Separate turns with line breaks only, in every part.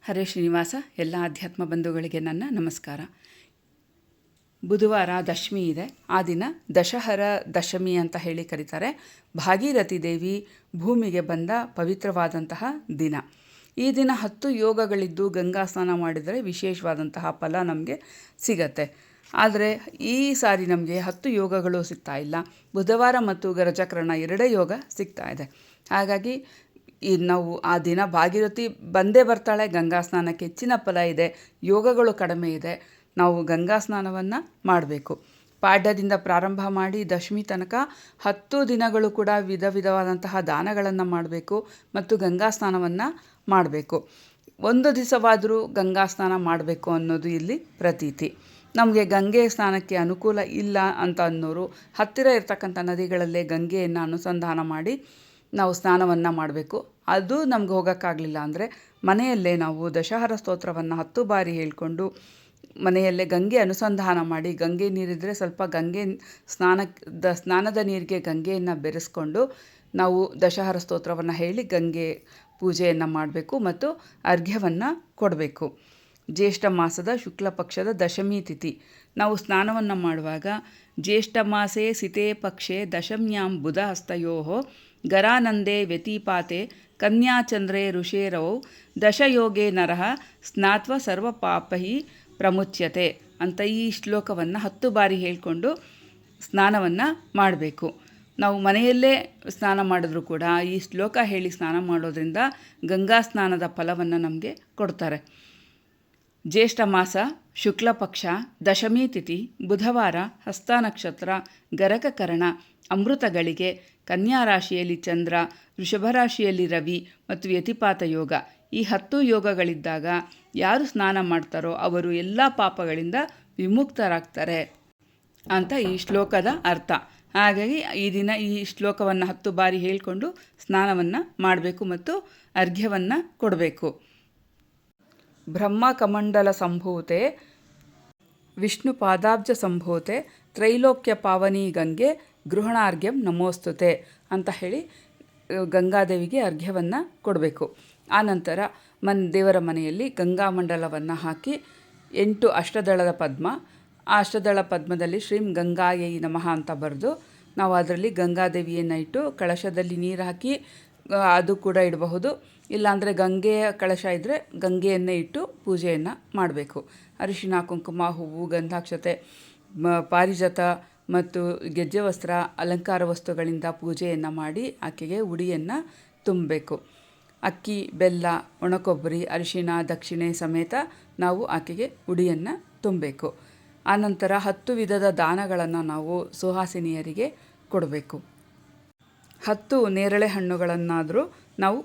ಹರೇ ಶ್ರೀನಿವಾಸ. ಎಲ್ಲ ಅಧ್ಯಾತ್ಮ ಬಂಧುಗಳಿಗೆ ನನ್ನ ನಮಸ್ಕಾರ. ಬುಧವಾರ ದಶಮಿ ಇದೆ. ಆ ದಿನ ದಶಹರ ದಶಮಿ ಅಂತ ಹೇಳಿ ಕರೀತಾರೆ. ಭಾಗೀರಥಿ ದೇವಿ ಭೂಮಿಗೆ ಬಂದ ಪವಿತ್ರವಾದಂತಹ ದಿನ. ಈ ದಿನ 10 ಯೋಗಗಳಿದ್ದು ಗಂಗಾ ಸ್ನಾನ ಮಾಡಿದರೆ ವಿಶೇಷವಾದಂತಹ ಫಲ ನಮಗೆ ಸಿಗತ್ತೆ. ಆದರೆ ಈ ಸಾರಿ ನಮಗೆ 10 ಯೋಗಗಳು ಸಿಗ್ತಾ ಇಲ್ಲ. ಬುಧವಾರ ಮತ್ತು ಗರಜಕರಣ 2 ಯೋಗ ಸಿಗ್ತಾ ಇದೆ. ಹಾಗಾಗಿ ನಾವು ಆ ದಿನ ಭಾಗೀರಥಿ ಬಂದೇ ಬರ್ತಾಳೆ. ಗಂಗಾ ಸ್ನಾನಕ್ಕೆ ಹೆಚ್ಚಿನ ಫಲ ಇದೆ, ಯೋಗಗಳು ಕಡಿಮೆ ಇದೆ. ನಾವು ಗಂಗಾ ಸ್ನಾನವನ್ನು ಮಾಡಬೇಕು. ಪಾಡ್ಯದಿಂದ ಪ್ರಾರಂಭ ಮಾಡಿ ದಶಮಿ ತನಕ 10 ದಿನಗಳು ಕೂಡ ವಿಧ ವಿಧವಾದಂತಹ ದಾನಗಳನ್ನು ಮಾಡಬೇಕು ಮತ್ತು ಗಂಗಾ ಸ್ನಾನವನ್ನು ಮಾಡಬೇಕು. ಒಂದು ದಿವಸವಾದರೂ ಗಂಗಾ ಸ್ನಾನ ಮಾಡಬೇಕು ಅನ್ನೋದು ಇಲ್ಲಿ ಪ್ರತೀತಿ. ನಮಗೆ ಗಂಗೆ ಸ್ನಾನಕ್ಕೆ ಅನುಕೂಲ ಇಲ್ಲ ಅಂತ ಅನ್ನೋರು ಹತ್ತಿರ ಇರ್ತಕ್ಕಂಥ ನದಿಗಳಲ್ಲೇ ಗಂಗೆಯನ್ನು ಅನುಸಂಧಾನ ಮಾಡಿ ನಾವು ಸ್ನಾನವನ್ನು ಮಾಡಬೇಕು. ಅದು ನಮ್ಗೆ ಹೋಗೋಕ್ಕಾಗಲಿಲ್ಲ ಅಂದರೆ ಮನೆಯಲ್ಲೇ ನಾವು ದಶಹರ ಸ್ತೋತ್ರವನ್ನು 10 ಬಾರಿ ಹೇಳಿಕೊಂಡು ಮನೆಯಲ್ಲೇ ಗಂಗೆ ಅನುಸಂಧಾನ ಮಾಡಿ, ಗಂಗೆ ನೀರಿದ್ದರೆ ಸ್ವಲ್ಪ ಗಂಗೆ ಸ್ನಾನದ ನೀರಿಗೆ ಗಂಗೆಯನ್ನು ಬೆರೆಸ್ಕೊಂಡು ನಾವು ದಶಹರ ಸ್ತೋತ್ರವನ್ನು ಹೇಳಿ ಗಂಗೆ ಪೂಜೆಯನ್ನು ಮಾಡಬೇಕು ಮತ್ತು ಅರ್ಘ್ಯವನ್ನು ಕೊಡಬೇಕು. ಜ್ಯೇಷ್ಠ ಮಾಸದ ಶುಕ್ಲ ಪಕ್ಷದ ದಶಮಿ ತಿಥಿ. ನಾವು ಸ್ನಾನವನ್ನು ಮಾಡುವಾಗ ಜ್ಯೇಷ್ಠ ಮಾಸೆ ಸಿತೆ ಪಕ್ಷೆ ದಶಮ್ಯಾಂ ಬುಧ ಹಸ್ತಯೋ ಗರಾನಂದೇ ವ್ಯತಿಪಾತೆ ಕನ್ಯಾಚಂದ್ರೇ ಋಷೇರವೌ ದಶಯೋಗೇ ನರಃ ಸ್ನಾತ್ವ ಸರ್ವ ಪಾಪೈ ಪ್ರಮುಚ್ಯತೆ ಅಂತ ಈ ಶ್ಲೋಕವನ್ನು 10 ಬಾರಿ ಹೇಳಿಕೊಂಡು ಸ್ನಾನವನ್ನು ಮಾಡಬೇಕು. ನಾವು ಮನೆಯಲ್ಲೇ ಸ್ನಾನ ಮಾಡಿದ್ರೂ ಕೂಡ ಈ ಶ್ಲೋಕ ಹೇಳಿ ಸ್ನಾನ ಮಾಡೋದ್ರಿಂದ ಗಂಗಾ ಸ್ನಾನದ ಫಲವನ್ನು ನಮಗೆ ಕೊಡ್ತಾರೆ. ಜ್ಯೇಷ್ಠ ಮಾಸ ಶುಕ್ಲ ಪಕ್ಷ ದಶಮಿ ತಿಥಿ ಬುಧವಾರ, ಹಸ್ತ ನಕ್ಷತ್ರ, ಗರಕಕರಣ, ಅಮೃತಗಳಿಗೆ, ಕನ್ಯಾ ರಾಶಿಯಲ್ಲಿ ಚಂದ್ರ, ವೃಷಭ ರಾಶಿಯಲ್ಲಿ ರವಿ ಮತ್ತು ವ್ಯತಿಪಾತ ಯೋಗ. ಈ 10 ಯೋಗಗಳಿದ್ದಾಗ ಯಾರು ಸ್ನಾನ ಮಾಡ್ತಾರೋ ಅವರು ಎಲ್ಲ ಪಾಪಗಳಿಂದ ವಿಮುಕ್ತರಾಗ್ತಾರೆ ಅಂತ ಈ ಶ್ಲೋಕದ ಅರ್ಥ. ಹಾಗಾಗಿ ಈ ದಿನ ಈ ಶ್ಲೋಕವನ್ನು 10 ಬಾರಿ ಹೇಳಿಕೊಂಡು ಸ್ನಾನವನ್ನು ಮಾಡಬೇಕು ಮತ್ತು ಅರ್ಘ್ಯವನ್ನು ಕೊಡಬೇಕು. ಬ್ರಹ್ಮ ಕಮಂಡಲ ಸಂಭೂತೆ ವಿಷ್ಣು ಪಾದಾಬ್ಜ ಸಂಭೂತೆ ತ್ರೈಲೋಕ್ಯ ಪಾವನಿ ಗಂಗೆ ಗೃಹಣಾರ್ಘ್ಯಂ ನಮೋಸ್ತುತೆ ಅಂತ ಹೇಳಿ ಗಂಗಾದೇವಿಗೆ ಅರ್ಘ್ಯವನ್ನು ಕೊಡಬೇಕು. ಆನಂತರ ದೇವರ ಮನೆಯಲ್ಲಿ ಗಂಗಾ ಮಂಡಲವನ್ನು ಹಾಕಿ 8 ಅಷ್ಟದಳದ ಪದ್ಮ, ಆ ಅಷ್ಟದಳ ಪದ್ಮದಲ್ಲಿ ಶ್ರೀಂ ಗಂಗಾಯೈ ನಮಃ ಅಂತ ಬರೆದು ನಾವು ಅದರಲ್ಲಿ ಗಂಗಾದೇವಿಯನ್ನು ಇಟ್ಟು ಕಳಶದಲ್ಲಿ ನೀರು ಹಾಕಿ ಅದು ಕೂಡ ಇಡಬಹುದು. ಇಲ್ಲಾಂದರೆ ಗಂಗೆಯ ಕಳಶ ಇದ್ದರೆ ಗಂಗೆಯನ್ನೇ ಇಟ್ಟು ಪೂಜೆಯನ್ನು ಮಾಡಬೇಕು. ಅರಿಶಿನ, ಕುಂಕುಮ, ಹೂವು, ಗಂಧಾಕ್ಷತೆ, ಪಾರಿಜಾತ ಮತ್ತು ಗೆಜ್ಜೆ ವಸ್ತ್ರ, ಅಲಂಕಾರ ವಸ್ತುಗಳಿಂದ ಪೂಜೆಯನ್ನು ಮಾಡಿ ಆಕೆಗೆ ಉಡಿಯನ್ನು ತುಂಬಬೇಕು. ಅಕ್ಕಿ, ಬೆಲ್ಲ, ಒಣಕೊಬ್ಬರಿ, ಅರಿಶಿನ, ದಕ್ಷಿಣೆ ಸಮೇತ ನಾವು ಆಕೆಗೆ ಉಡಿಯನ್ನು ತುಂಬಬೇಕು. ಆನಂತರ 10 ವಿಧದ ದಾನಗಳನ್ನು ನಾವು ಸುಹಾಸಿನಿಯರಿಗೆ ಕೊಡಬೇಕು. 10 ನೇರಳೆ ಹಣ್ಣುಗಳನ್ನಾದರೂ ನಾವು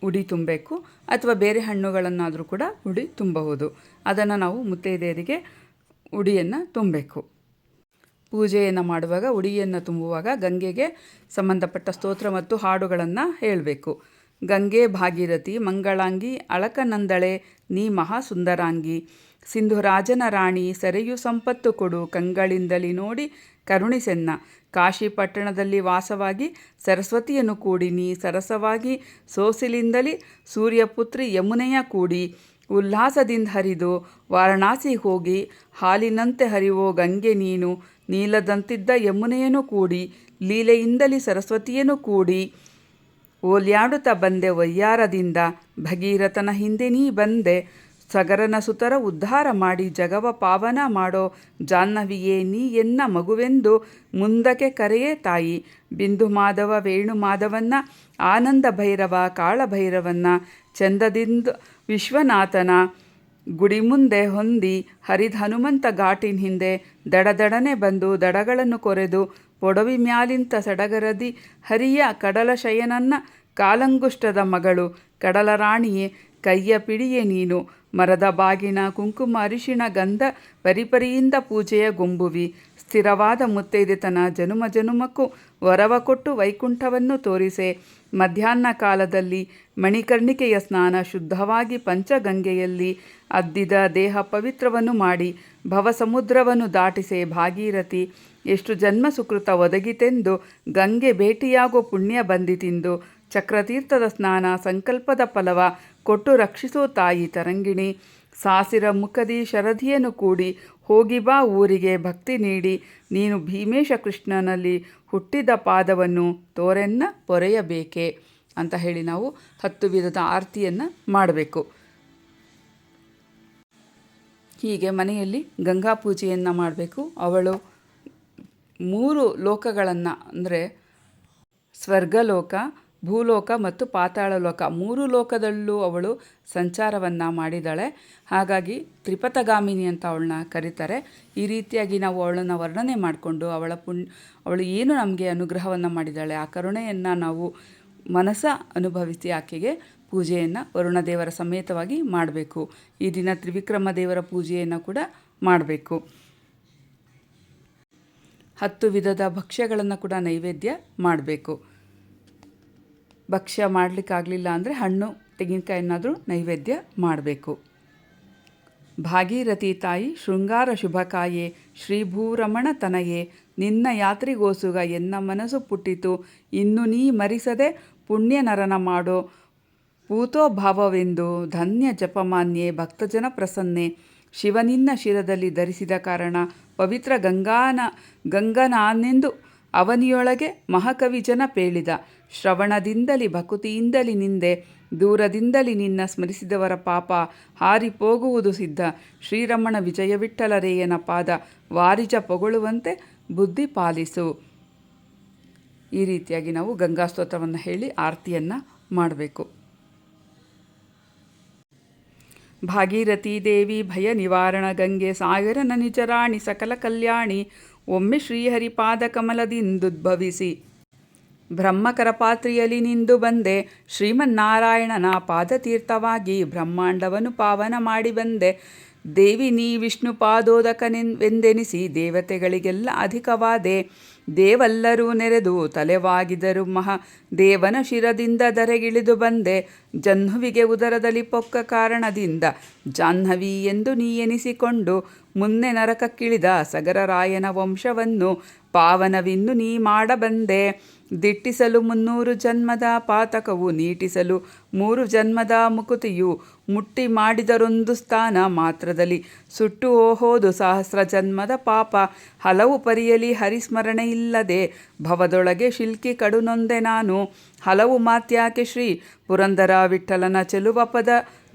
ಉಡಿ ತುಂಬಬೇಕು, ಅಥವಾ ಬೇರೆ ಹಣ್ಣುಗಳನ್ನಾದರೂ ಕೂಡ ಉಡಿ ತುಂಬಬಹುದು. ಅದನ್ನು ನಾವು ಮುತ್ತೈದೆಯರಿಗೆ ಉಡಿಯನ್ನು ತುಂಬಬೇಕು. ಪೂಜೆಯನ್ನು ಮಾಡುವಾಗ ಉಡಿಯನ್ನು ತುಂಬುವಾಗ ಗಂಗೆಗೆ ಸಂಬಂಧಪಟ್ಟ ಸ್ತೋತ್ರ ಮತ್ತು ಹಾಡುಗಳನ್ನು ಹೇಳಬೇಕು. ಗಂಗೆ ಭಾಗೀರಥಿ ಮಂಗಳಾಂಗಿ ಅಳಕನಂದಳೆ ನೀ ಮಹಾ ಸುಂದರಾಂಗಿ, ಸಿಂಧುರಾಜನ ರಾಣಿ ಸೆರೆಯು ಸಂಪತ್ತು ಕೊಡು ಕಂಗಳಿಂದಲಿ ನೋಡಿ ಕರುಣಿಸೆನ್ನ, ಕಾಶಿ ಪಟ್ಟಣದಲ್ಲಿ ವಾಸವಾಗಿ ಸರಸ್ವತಿಯನ್ನು ಕೂಡಿ ನೀ ಸರಸವಾಗಿ ಸೋಸಿಲಿಂದಲಿ ಸೂರ್ಯಪುತ್ರಿ ಯಮುನೆಯ ಕೂಡಿ ಉಲ್ಲಾಸದಿಂದ ಹರಿದು ವಾರಣಾಸಿ ಹೋಗಿ ಹಾಲಿನಂತೆ ಹರಿವೋ ಗಂಗೆ ನೀನು, ನೀಲದಂತಿದ್ದ ಯಮುನೆಯನ್ನು ಕೂಡಿ ಲೀಲೆಯಿಂದಲಿ ಸರಸ್ವತಿಯನ್ನು ಕೂಡಿ ಓಲ್ಯಾಡುತ್ತಾ ಬಂದೆ ವಯ್ಯಾರದಿಂದ, ಭಗೀರಥನ ಹಿಂದೆ ನೀ ಬಂದೆ ಸಗರನ ಸುತರ ಉದ್ಧಾರ ಮಾಡಿ ಜಗವ ಪಾವನ ಮಾಡೋ ಜಾಹ್ನವಿಯೇ ನೀ ಎನ್ನ ಮಗುವೆಂದು ಮುಂದಕ್ಕೆ ಕರೆಯೇ ತಾಯಿ, ಬಿಂದು ಮಾಧವ ವೇಣು ಮಾಧವನ್ನ ಆನಂದ ಭೈರವ ಕಾಳಭೈರವನ್ನ ಚಂದದಿಂದ ವಿಶ್ವನಾಥನ ಗುಡಿ ಮುಂದೆ ಹೊಂದಿ ಹರಿದ ಹನುಮಂತ ಘಾಟಿನ ಹಿಂದೆ ದಡದಡನೆ ಬಂದು ದಡಗಳನ್ನು ಕೊರೆದು ಪೊಡವಿ ಮ್ಯಾಲಿಂತ ಸಡಗರದಿ ಹರಿಯ ಕಡಲ ಶಯನನ್ನ ಕಾಲಂಗುಷ್ಟದ ಮಗಳು ಕಡಲ ರಾಣಿಯೇ ಕೈಯ ಪಿಡಿಯೇ ನೀನು, ಮರದ ಬಾಗಿನ ಕುಂಕುಮ ಅರಿಶಿಣ ಗಂಧ ಪರಿಪರಿಯಿಂದ ಪೂಜೆಯ ಗೊಂಬುವಿ, ಸ್ಥಿರವಾದ ಮುತ್ತೈದೆತನ ಜನುಮ ಜನುಮಕ್ಕೂ ವರವ ಕೊಟ್ಟು ವೈಕುಂಠವನ್ನು ತೋರಿಸೆ, ಮಧ್ಯಾಹ್ನ ಕಾಲದಲ್ಲಿ ಮಣಿಕರ್ಣಿಕೆಯ ಸ್ನಾನ ಶುದ್ಧವಾಗಿ ಪಂಚಗಂಗೆಯಲ್ಲಿ ಅದ್ದಿದ ದೇಹ ಪವಿತ್ರವನ್ನು ಮಾಡಿ ಭವಸಮುದ್ರವನ್ನು ದಾಟಿಸೆ ಭಾಗೀರಥಿ, ಎಷ್ಟು ಜನ್ಮ ಸುಕೃತ ಒದಗಿತೆಂದು ಗಂಗೆ ಭೇಟಿಯಾಗೋ ಪುಣ್ಯ ಬಂದಿತೆಂದು ಚಕ್ರತೀರ್ಥದ ಸ್ನಾನ ಸಂಕಲ್ಪದ ಫಲವ ಕೊಟ್ಟು ರಕ್ಷಿಸೋ ತಾಯಿ ತರಂಗಿಣಿ. ಸಾಸಿರ ಮುಖದಿ ಶರಧಿಯನ್ನು ಕೂಡಿ ಹೋಗಿ ಬಾ ಊರಿಗೆ ಭಕ್ತಿ ನೀಡಿ. ನೀನು ಭೀಮೇಶ ಕೃಷ್ಣನಲ್ಲಿ ಹುಟ್ಟಿದ ಪಾದವನ್ನು ತೋರೆನ್ನ ಪೊರೆಯಬೇಕೆ ಅಂತ ಹೇಳಿ ನಾವು 10 ವಿಧದ ಆರತಿಯನ್ನು ಮಾಡಬೇಕು. ಹೀಗೆ ಮನೆಯಲ್ಲಿ ಗಂಗಾ ಪೂಜೆಯನ್ನು ಮಾಡಬೇಕು. ಅವಳು 3 ಲೋಕಗಳನ್ನು ಅಂದರೆ ಸ್ವರ್ಗಲೋಕ, ಭೂಲೋಕ ಮತ್ತು ಪಾತಾಳ ಲೋಕ 3 ಲೋಕದಲ್ಲೂ ಅವಳು ಸಂಚಾರವನ್ನು ಮಾಡಿದ್ದಾಳೆ. ಹಾಗಾಗಿ ತ್ರಿಪಥಗಾಮಿನಿ ಅಂತ ಅವಳನ್ನ ಕರೀತಾರೆ. ಈ ರೀತಿಯಾಗಿ ನಾವು ಅವಳನ್ನು ವರ್ಣನೆ ಮಾಡಿಕೊಂಡು ಅವಳು ಏನು ನಮಗೆ ಅನುಗ್ರಹವನ್ನು ಮಾಡಿದ್ದಾಳೆ ಆ ಕರುಣೆಯನ್ನು ನಾವು ಅನುಭವಿಸಿ ಆಕೆಗೆ ಪೂಜೆಯನ್ನು ವರುಣದೇವರ ಸಮೇತವಾಗಿ ಮಾಡಬೇಕು. ಈ ದಿನ ತ್ರಿವಿಕ್ರಮ ದೇವರ ಪೂಜೆಯನ್ನು ಕೂಡ ಮಾಡಬೇಕು. 10 ವಿಧದ ಭಕ್ಷ್ಯಗಳನ್ನು ಕೂಡ ನೈವೇದ್ಯ ಮಾಡಬೇಕು. ಭಕ್ಷ್ಯ ಮಾಡಲಿಕ್ಕಾಗಲಿಲ್ಲ ಅಂದರೆ ಹಣ್ಣು ತೆಂಗಿನಕಾಯಿನಾದರೂ ನೈವೇದ್ಯ ಮಾಡಬೇಕು. ಭಾಗೀರಥಿ ತಾಯಿ ಶೃಂಗಾರ ಶುಭಕಾಯೆ ಶ್ರೀಭೂರಮಣ ತನಯೇ ನಿನ್ನ ಯಾತ್ರಿಗೋಸುಗ ಎನ್ನ ಮನಸ್ಸು ಪುಟ್ಟಿತು ಇನ್ನು ನೀ ಮರಿಸದೆ ಪುಣ್ಯ ನರನ ಮಾಡೋ ಪೂತೋ ಭಾವವೆಂದು ಧನ್ಯ ಜಪಮಾನ್ಯೆ ಭಕ್ತಜನ ಪ್ರಸನ್ನೆ. ಶಿವನಿನ್ನ ಶಿರದಲ್ಲಿ ಧರಿಸಿದ ಕಾರಣ ಪವಿತ್ರ ಗಂಗನಾನೆಂದು ಅವನಿಯೊಳಗೆ ಮಹಾಕವಿಜನ ಪೇಳಿದ. ಶ್ರವಣದಿಂದಲಿ ಭಕುತಿಯಿಂದಲಿ ನಿಂದೆ ದೂರದಿಂದಲಿ ನಿನ್ನ ಸ್ಮರಿಸಿದವರ ಪಾಪ ಹಾರಿಪೋಗುವುದು ಸಿದ್ಧ. ಶ್ರೀರಮಣ ವಿಜಯವಿಠಲರೇಯನ ಪಾದ ವಾರಿಜ ಪೊಗಳುವಂತೆ ಬುದ್ಧಿ ಪಾಲಿಸು. ಈ ರೀತಿಯಾಗಿ ನಾವು ಗಂಗಾ ಸ್ತೋತ್ರವನ್ನು ಹೇಳಿ ಆರತಿಯನ್ನು ಮಾಡಬೇಕು. ಭಾಗೀರಥಿ ದೇವಿ ಭಯ ನಿವಾರಣ ಗಂಗೆ ಸಾಗರನ ನಿಜರಾಣಿ ಸಕಲ ಕಲ್ಯಾಣಿ. ಒಮ್ಮೆ ಶ್ರೀಹರಿಪಾದ ಕಮಲದಿಂದುದ್ಭವಿಸಿ ಬ್ರಹ್ಮಕರ ಪಾತ್ರೆಯಲ್ಲಿ ನಿಂದು ಬಂದೆ. ಶ್ರೀಮನ್ನಾರಾಯಣನ ಪಾದತೀರ್ಥವಾಗಿ ಬ್ರಹ್ಮಾಂಡವನ್ನು ಪಾವನ ಮಾಡಿ ಬಂದೆ. ದೇವಿ ನೀ ವಿಷ್ಣು ಪಾದೋದಕನೆಂದೆನಿಸಿ ದೇವತೆಗಳಿಗೆಲ್ಲ ಅಧಿಕವಾದೆ. ದೇವಲ್ಲರೂ ನೆರೆದು ತಲೆವಾಗಿದರು ದೇವನ ಶಿರದಿಂದ ಧರೆಗಿಳಿದು ಬಂದೆ. ಜಹ್ನುವಿಗೆ ಉದರದಲ್ಲಿ ಪೊಕ್ಕ ಕಾರಣದಿಂದ ಜಾಹ್ನವಿ ಎಂದು ನೀ ಎನಿಸಿಕೊಂಡು ಮುನ್ನೆ ನರಕಕ್ಕಿಳಿದ ಸಗರರಾಯನ ವಂಶವನ್ನು ಪಾವನವಿನ್ನು ನೀ ಮಾಡಬಂದೆ. ದಿಟ್ಟಿಸಲು 300 ಜನ್ಮದ ಪಾತಕವು ನೀಟಿಸಲು 3 ಜನ್ಮದ ಮುಕುತಿಯು ಮುಟ್ಟಿ ಮಾಡಿದರೊಂದು ಸ್ಥಾನ ಮಾತ್ರದಲ್ಲಿ ಸುಟ್ಟು ಹೋದು ಸಹಸ್ರ ಜನ್ಮದ ಪಾಪ. ಹಲವು ಪರಿಯಲಿ ಹರಿಸ್ಮರಣೆ ಇಲ್ಲದೆ ಭವದೊಳಗೆ ಶಿಲ್ಕಿ ಕಡುನೊಂದೆ ನಾನು. ಹಲವು ಮಾತ್ಯಾಕೆ ಶ್ರೀ ಪುರಂದರ ವಿಠಲನ ಚೆಲುವ ಪದ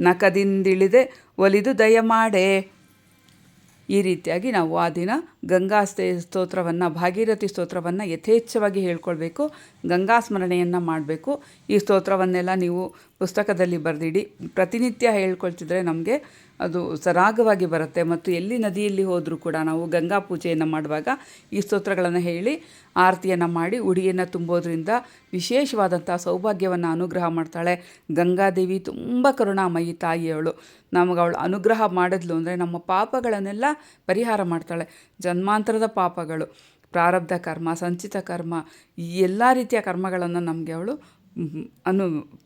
ನಖದಿಂದಿಳಿದೆ ಒಲಿದು ದಯಮಾಡೆ. ಈ ರೀತಿಯಾಗಿ ನಾವು ಆ ದಿನ ಗಂಗಾ ಸ್ತೋತ್ರವನ್ನು ಭಾಗೀರಥಿ ಸ್ತೋತ್ರವನ್ನು ಯಥೇಚ್ಛವಾಗಿ ಹೇಳ್ಕೊಳ್ಬೇಕು. ಗಂಗಾ ಸ್ಮರಣೆಯನ್ನು ಮಾಡಬೇಕು. ಈ ಸ್ತೋತ್ರವನ್ನೆಲ್ಲ ನೀವು ಪುಸ್ತಕದಲ್ಲಿ ಬರೆದಿಡಿ. ಪ್ರತಿನಿತ್ಯ ಹೇಳ್ಕೊಳ್ತಿದ್ರೆ ನಮಗೆ ಅದು ಸರಾಗವಾಗಿ ಬರುತ್ತೆ. ಮತ್ತು ಎಲ್ಲಿ ನದಿಯಲ್ಲಿ ಹೋದರೂ ಕೂಡ ನಾವು ಗಂಗಾ ಪೂಜೆಯನ್ನು ಮಾಡುವಾಗ ಈ ಸ್ತೋತ್ರಗಳನ್ನು ಹೇಳಿ ಆರತಿಯನ್ನು ಮಾಡಿ ಉಡಿಯನ್ನು ತುಂಬೋದ್ರಿಂದ ವಿಶೇಷವಾದಂಥ ಸೌಭಾಗ್ಯವನ್ನು ಅನುಗ್ರಹ ಮಾಡ್ತಾಳೆ. ಗಂಗಾದೇವಿ ತುಂಬ ಕರುಣಾಮಯಿ ತಾಯಿಯವಳು. ಅವಳು ಅನುಗ್ರಹ ಮಾಡಿದ್ಲು ಅಂದರೆ ನಮ್ಮ ಪಾಪಗಳನ್ನೆಲ್ಲ ಪರಿಹಾರ ಮಾಡ್ತಾಳೆ. ಜನ್ಮಾಂತರದ ಪಾಪಗಳು, ಪ್ರಾರಬ್ಧ ಕರ್ಮ, ಸಂಚಿತ ಕರ್ಮ, ಈ ಎಲ್ಲ ರೀತಿಯ ಕರ್ಮಗಳನ್ನು ನಮಗೆ ಅವಳು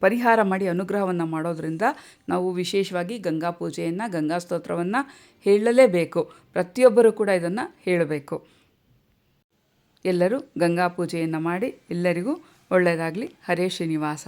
ಪರಿಹಾರ ಮಾಡಿ ಅನುಗ್ರಹವನ್ನು ಮಾಡೋದರಿಂದ ನಾವು ವಿಶೇಷವಾಗಿ ಗಂಗಾ ಪೂಜೆಯನ್ನು ಗಂಗಾ ಸ್ತೋತ್ರವನ್ನು ಹೇಳಲೇಬೇಕು. ಪ್ರತಿಯೊಬ್ಬರೂ ಕೂಡ ಇದನ್ನು ಹೇಳಬೇಕು. ಎಲ್ಲರೂ ಗಂಗಾ ಪೂಜೆಯನ್ನು ಮಾಡಿ ಎಲ್ಲರಿಗೂ ಒಳ್ಳೆಯದಾಗಲಿ. ಹರೇ ಶ್ರೀನಿವಾಸ.